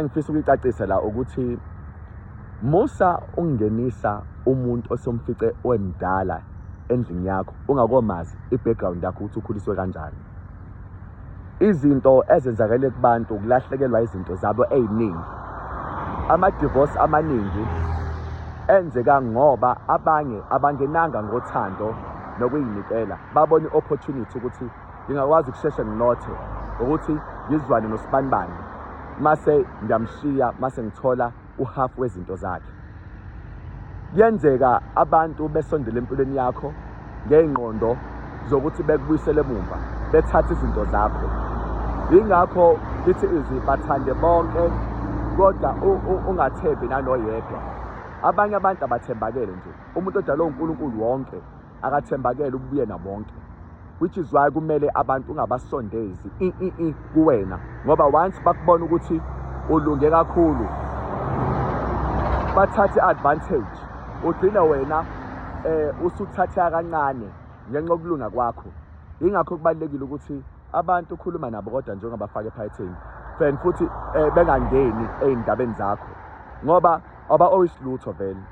Engifisa ukuyicacisa la ukuthi musa ungenisa umuntu osomfice wemdala endlini yakho ungakomazi i-background yakho ukuthi ukhuliswe kanjani. Izinto ezenzakele kubantu ukulahlekelwa izinto zabo eziningi. Ama-divorce amaningi enzeka ngoba abanye abangenanga ngothando nokuyinikela, babona i-opportunity ukuthi ngingakwazi ukusheshe nginothe ukuthi ngizwane nosibanibani mase ngiyamshiya mase ngithola uhalf wezinto zakhe. Kuyenzeka abantu besondela empilweni yakho ngey'ngqondo zokuthi bekubuyisele emumva bethathe izinto zakho. Yingakho lithi izwi bathande bonke kodwa ungathembi nanoyedwa. Abanye abantu abathembakele nje. Umuntu odalwe uNkulunkulu wonke akathembakele ukubuyena bonke. Which is why kumele abantu ungabasondezi kuwena ngoba once bakubona ukuthi ulunge kakhulu bathathe advantage, ugcina wena usuthatha kancane ngenxa yokulunga kwakho. Yingakho kubalekile ukuthi abantu ukhuluma nabo kodwa njengabafaka ephayetheni futhi bengangeni ezindabeni zakho ngoba aba oyisilutho vele.